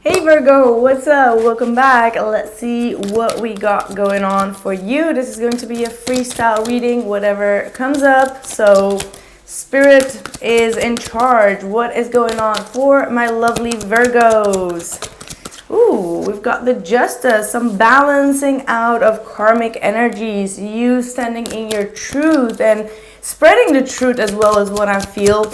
Hey Virgo, what's up? Welcome back. Let's see what we got going on for you. This is going to be a freestyle reading, whatever comes up. So, Spirit is in charge. What is going on for my lovely Virgos? Ooh, we've got the Justice, some balancing out of karmic energies, you standing in your truth and spreading the truth as well as what I feel.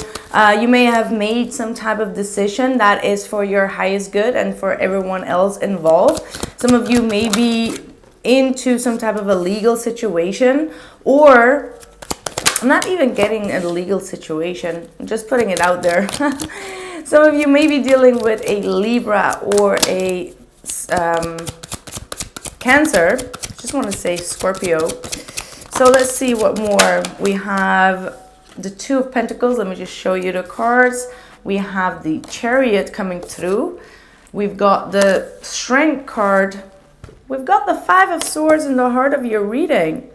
You may have made some type of decision that is for your highest good and for everyone else involved. Some of you may be into some type of a legal situation, or I'm not even getting a legal situation. I'm just putting it out there. Some of you may be dealing with a Libra or a Cancer. I just want to say Scorpio. So let's see what more. We have the Two of Pentacles. Let me just show you the cards. We have the Chariot coming through. We've got the Strength card. We've got the Five of Swords in the heart of your reading.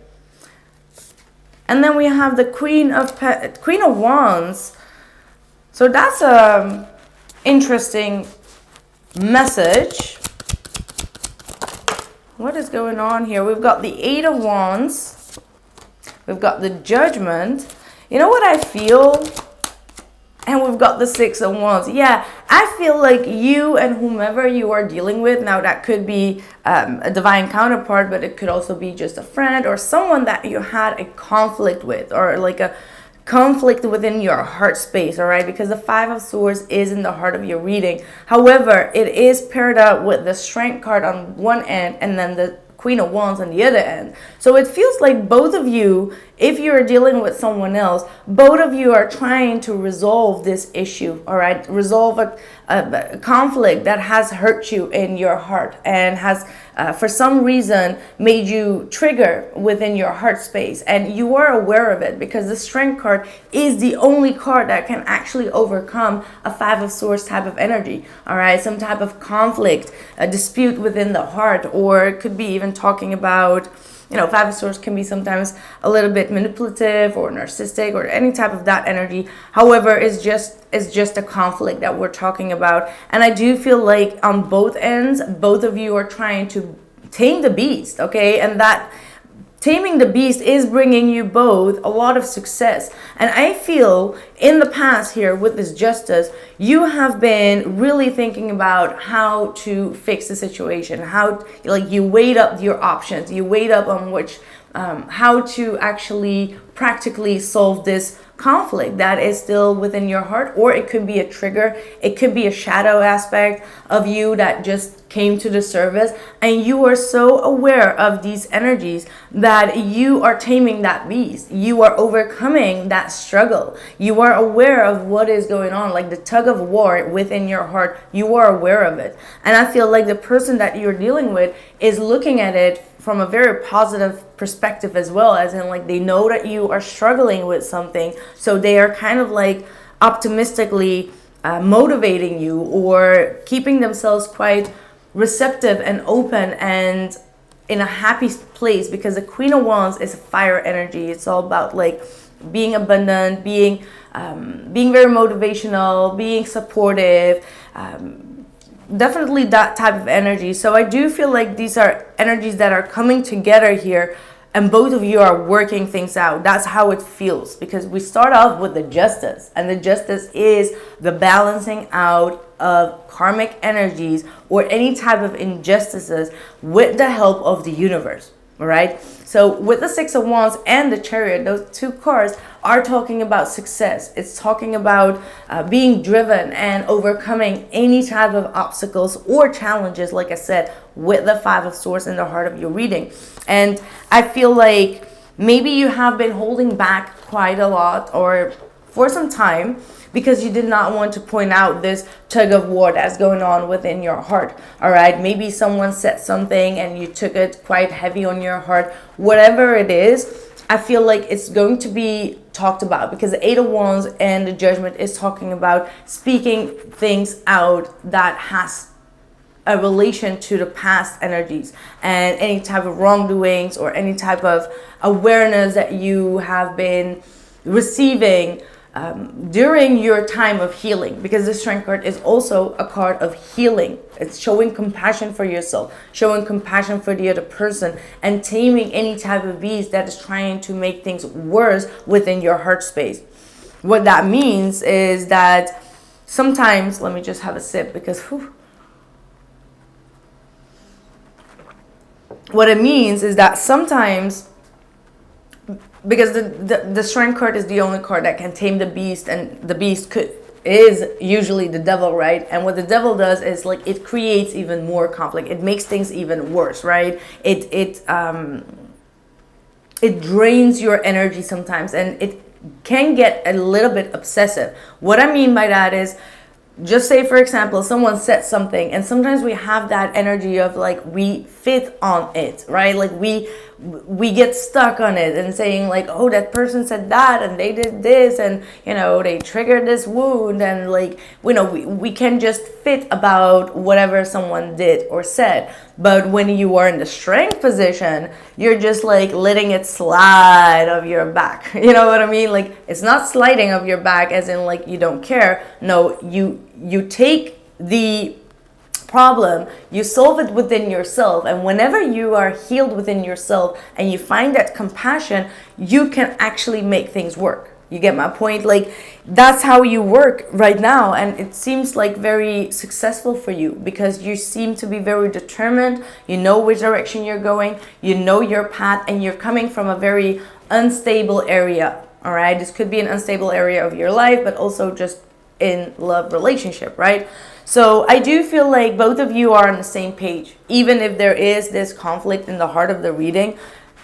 And then we have the Queen of Wands. So that's a interesting message. What is going on here? We've got the Eight of Wands. We've got the Judgment. You know what I feel? And we've got the Six of Wands. Yeah, I feel like you and whomever you are dealing with, now that could be a divine counterpart, but it could also be just a friend or someone that you had a conflict with, or like a conflict within your heart space, all right? Because the Five of Swords is in the heart of your reading. However, it is paired up with the Strength card on one end and then the Queen of Wands on the other end. So it feels like both of you, if you're dealing with someone else, both of you are trying to resolve this issue, all right? Resolve a conflict that has hurt you in your heart and has, for some reason, made you trigger within your heart space. And you are aware of it because the Strength card is the only card that can actually overcome a Five of Swords type of energy, all right? Some type of conflict, a dispute within the heart, or it could be even talking about, you know, Five of Swords can be sometimes a little bit manipulative or narcissistic or any type of that energy. However, it's just a conflict that we're talking about. And I do feel like on both ends, both of you are trying to tame the beast, okay? And that taming the beast is bringing you both a lot of success. And I feel in the past here with this Justice, you have been really thinking about how to fix the situation, how, like, you weighed up your options, you weighed up on which, how to actually practically solve this conflict that is still within your heart. Or it could be a trigger, it could be a shadow aspect of you that just came to the surface, and you are so aware of these energies that you are taming that beast. You are overcoming that struggle. You are aware of what is going on, like the tug of war within your heart. You are aware of it. And I feel like the person that you're dealing with is looking at it from a very positive perspective as well, as in, like, they know that you are struggling with something, so they are kind of like optimistically motivating you or keeping themselves quite receptive and open and in a happy place, because the Queen of Wands is a fire energy. It's all about like being abundant, being very motivational, being supportive, definitely that type of energy. So I do feel like these are energies that are coming together here, and both of you are working things out. That's how it feels, because we start off with the Justice, and the Justice is the balancing out of karmic energies or any type of injustices with the help of the universe. All right. So with the Six of Wands and the Chariot, those two cards are talking about success. It's talking about being driven and overcoming any type of obstacles or challenges, like I said, with the Five of Swords in the heart of your reading. And I feel like maybe you have been holding back quite a lot or for some time, because you did not want to point out this tug of war that's going on within your heart. All right, maybe someone said something and you took it quite heavy on your heart. Whatever it is, I feel like it's going to be talked about, because the Eight of Wands and the Judgment is talking about speaking things out that has a relation to the past energies and any type of wrongdoings or any type of awareness that you have been receiving during your time of healing, because the Strength card is also a card of healing. It's showing compassion for yourself, showing compassion for the other person, and taming any type of beast that is trying to make things worse within your heart space. What that means is that sometimes, let me just have a sip because what it means is that sometimes, because the Strength card is the only card that can tame the beast, and the beast is usually the devil, right? And what the devil does is like it creates even more conflict. It makes things even worse, right? It drains your energy sometimes, and it can get a little bit obsessive. What I mean by that is, just say for example, someone said something, and sometimes we have that energy of like we fit on it, right? Like we get stuck on it and saying like, oh, that person said that and they did this, and you know, they triggered this wound, and like, you know, we can just fit about whatever someone did or said. But when you are in the Strength position, you're just like letting it slide off your back. You know what I mean? Like, it's not sliding off your back as in like you don't care. No, you take the problem, you solve it within yourself, and whenever you are healed within yourself and you find that compassion, you can actually make things work. You get my point? Like, that's how you work right now, and it seems like very successful for you because you seem to be very determined. You know which direction you're going, you know your path, and you're coming from a very unstable area. All right, this could be an unstable area of your life, but also just in love relationship, right? So I do feel like both of you are on the same page, even if there is this conflict in the heart of the reading.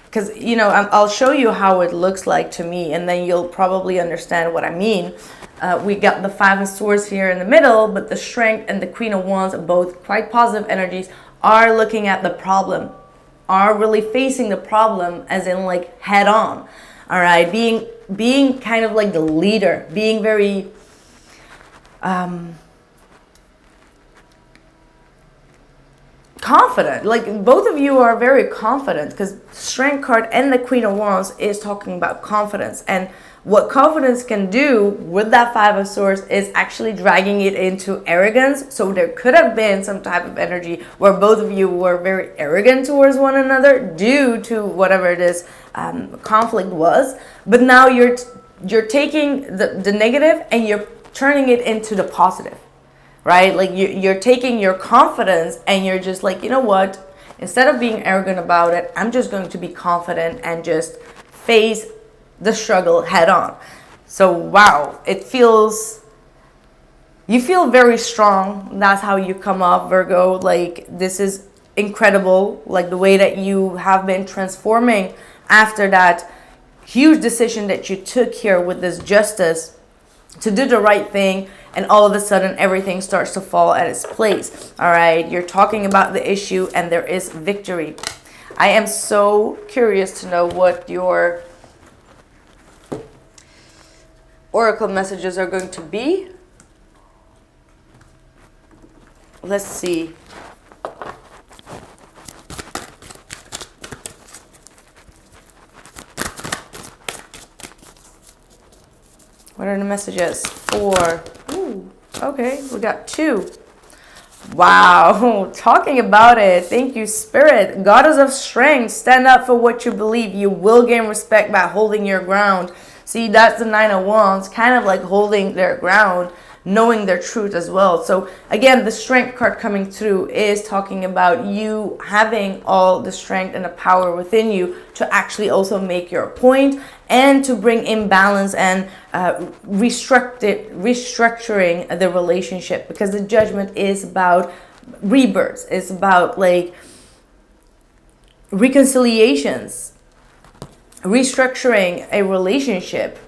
Because, you know, I'll show you how it looks like to me, and then you'll probably understand what I mean. We got the Five of Swords here in the middle, but the Strength and the Queen of Wands, both quite positive energies, are looking at the problem, are really facing the problem as in like head on. All right, being kind of like the leader, being very confident. Like, both of you are very confident, because Strength card and the Queen of Wands is talking about confidence, and what confidence can do with that Five of Swords is actually dragging it into arrogance. So there could have been some type of energy where both of you were very arrogant towards one another due to whatever this conflict was, but now you're taking the negative and you're turning it into the positive. Right? Like you're taking your confidence and you're just like, you know what? Instead of being arrogant about it, I'm just going to be confident and just face the struggle head on. So, wow, you feel very strong. That's how you come off, Virgo. Like, this is incredible. Like, the way that you have been transforming after that huge decision that you took here with this justice to do the right thing, and all of a sudden everything starts to fall at its place. All right, you're talking about the issue and there is victory. I am so curious to know what your oracle messages are going to be. Let's see. What are the messages? 4. Ooh, okay, we got 2. Wow, talking about it. Thank you, Spirit. Goddess of Strength, stand up for what you believe. You will gain respect by holding your ground. See, that's the Nine of Wands, kind of like holding their ground, knowing their truth as well. So again, the Strength card coming through is talking about you having all the strength and the power within you to actually also make your point and to bring imbalance and restructuring the relationship, because the Judgment is about rebirths. It's about like reconciliations, restructuring a relationship.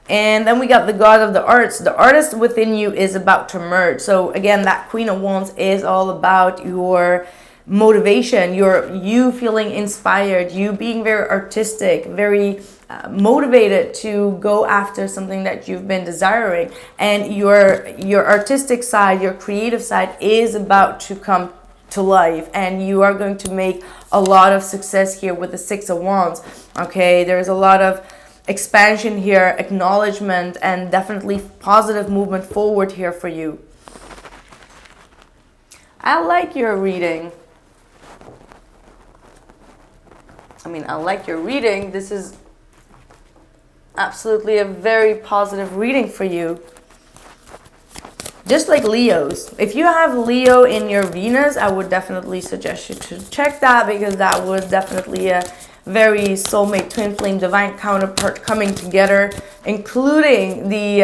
And then we got the God of the Arts. The artist within you is about to merge. So again, that Queen of Wands is all about your motivation, you feeling inspired, you being very artistic, very motivated to go after something that you've been desiring. And your artistic side, your creative side is about to come to life, and you are going to make a lot of success here with the Six of Wands. Okay, there's a lot of expansion here, acknowledgement, and definitely positive movement forward here for you. I like your reading. I like your reading. This is absolutely a very positive reading for you. Just like Leos. If you have Leo in your Venus, I would definitely suggest you to check that, because that was definitely a very soulmate, twin flame, divine counterpart coming together, including the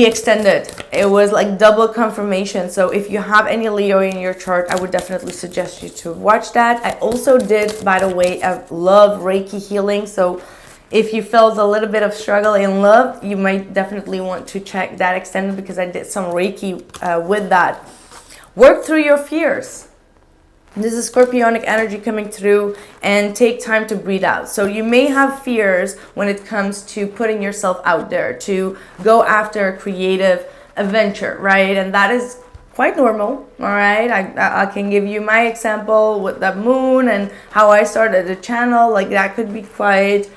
extended. It was like double confirmation. So if you have any Leo in your chart, I would definitely suggest you to watch that. I also did, by the way, a love Reiki healing. So if you felt a little bit of struggle in love, you might definitely want to check that extended, because I did some Reiki with that. Work through your fears. This is Scorpionic energy coming through, and take time to breathe out. So you may have fears when it comes to putting yourself out there, to go after a creative adventure, right? And that is quite normal, all right? I can give you my example with the moon and how I started the channel. Like, that could be quite,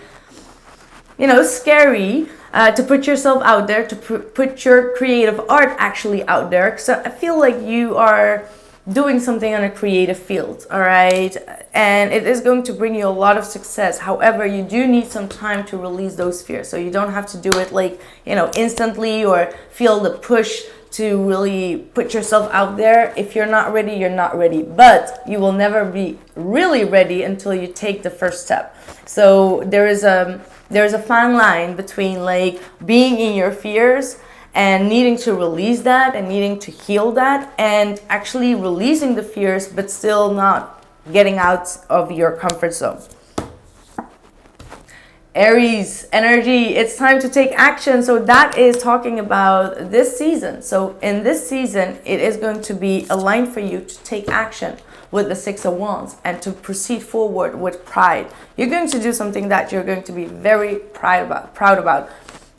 scary to put yourself out there, to put your creative art actually out there. So I feel like you are doing something on a creative field, all right? And it is going to bring you a lot of success. However, you do need some time to release those fears. So you don't have to do it like, instantly, or feel the push to really put yourself out there. If you're not ready, you're not ready. But you will never be really ready until you take the first step. So there's a fine line between like being in your fears and needing to release that and needing to heal that, and actually releasing the fears but still not getting out of your comfort zone. Aries energy, it's time to take action. So that is talking about this season. So in this season, it is going to be aligned for you to take action with the Six of Wands and to proceed forward with pride. You're going to do something that you're going to be very proud about.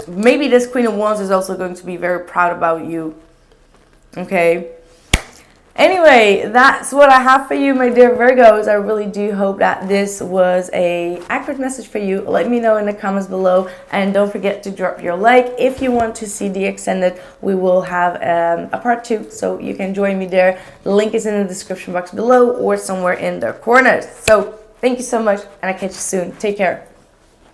Maybe this Queen of Wands is also going to be very proud about you. Okay. Anyway, that's what I have for you, my dear Virgos. I really do hope that this was a accurate message for you. Let me know in the comments below, and don't forget to drop your like. If you want to see the extended, we will have a part 2, so you can join me there. The link is in the description box below or somewhere in the corners. So thank you so much, and I'll catch you soon. Take care.